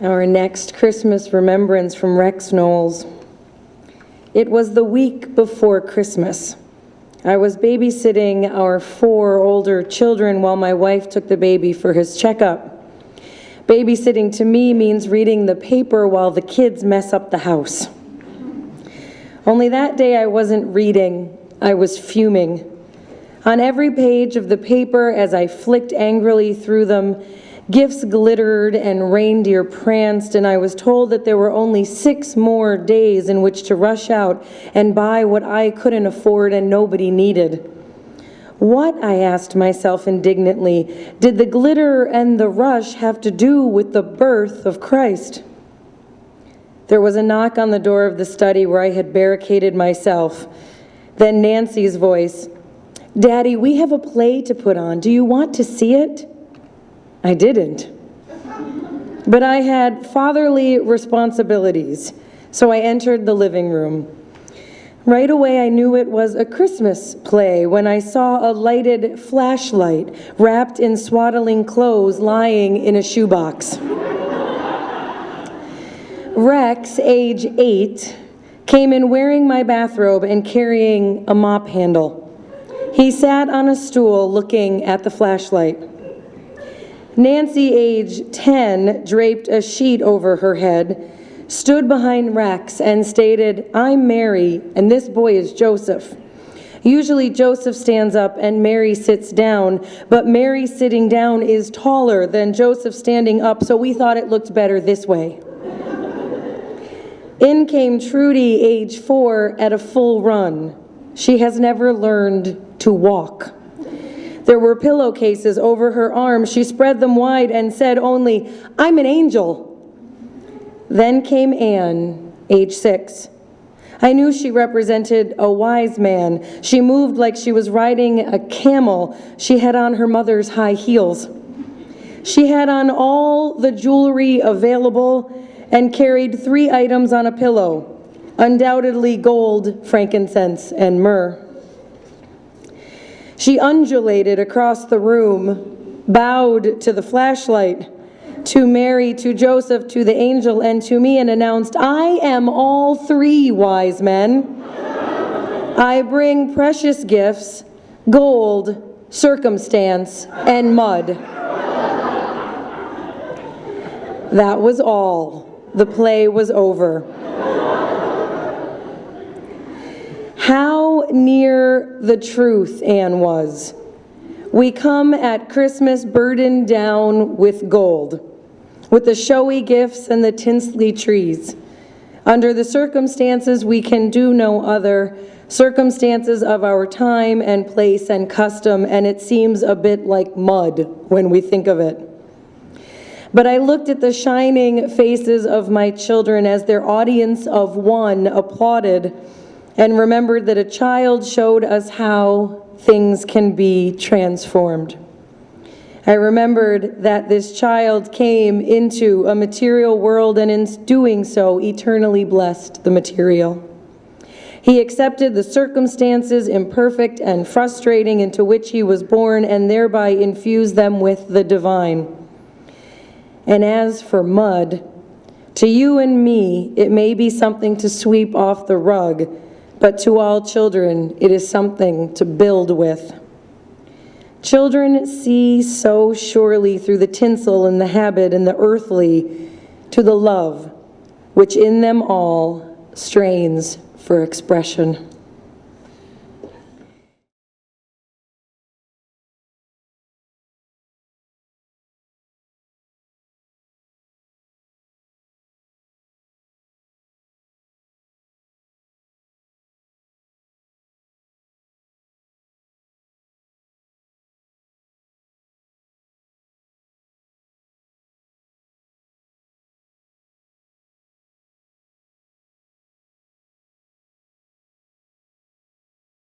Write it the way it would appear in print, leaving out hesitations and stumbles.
Our next Christmas remembrance from Rex Knowles. It was the week before Christmas. I was babysitting our 4 older children while my wife took the baby for his checkup. Babysitting to me means reading the paper while the kids mess up the house. Only that day I wasn't reading, I was fuming. On every page of the paper, as I flicked angrily through them, gifts glittered and reindeer pranced, and I was told that there were only 6 more days in which to rush out and buy what I couldn't afford and nobody needed. What, I asked myself indignantly, did the glitter and the rush have to do with the birth of Christ? There was a knock on the door of the study where I had barricaded myself. Then Nancy's voice, "Daddy, we have a play to put on. Do you want to see it?" I didn't. But I had fatherly responsibilities, so I entered the living room. Right away, I knew it was a Christmas play when I saw a lighted flashlight wrapped in swaddling clothes lying in a shoebox. Rex, age 8, came in wearing my bathrobe and carrying a mop handle. He sat on a stool looking at the flashlight. Nancy, age 10, draped a sheet over her head, stood behind Rex and stated, "I'm Mary, and this boy is Joseph." Usually Joseph stands up and Mary sits down, but Mary sitting down is taller than Joseph standing up, so we thought it looked better this way. In came Trudy, age 4, at a full run. She has never learned to walk. There were pillowcases over her arms. She spread them wide and said only, "I'm an angel." Then came Anne, age 6. I knew she represented a wise man. She moved like she was riding a camel. She had on her mother's high heels. She had on all the jewelry available and carried 3 items on a pillow, undoubtedly gold, frankincense, and myrrh. She undulated across the room, bowed to the flashlight, to Mary, to Joseph, to the angel, and to me, and announced, "I am all 3 wise men. I bring precious gifts, gold, circumstance, and mud." That was all. The play was over. How near the truth Anne was. We come at Christmas burdened down with gold, with the showy gifts and the tinsely trees. Under the circumstances we can do no other, circumstances of our time and place and custom, and it seems a bit like mud when we think of it. But I looked at the shining faces of my children as their audience of 1 applauded, and remembered that a child showed us how things can be transformed. I remembered that this child came into a material world and in doing so eternally blessed the material. He accepted the circumstances, imperfect and frustrating, into which he was born, and thereby infused them with the divine. And as for mud, to you and me, it may be something to sweep off the rug, but to all children, it is something to build with. Children see so surely through the tinsel and the habit and the earthly to the love, which in them all strains for expression.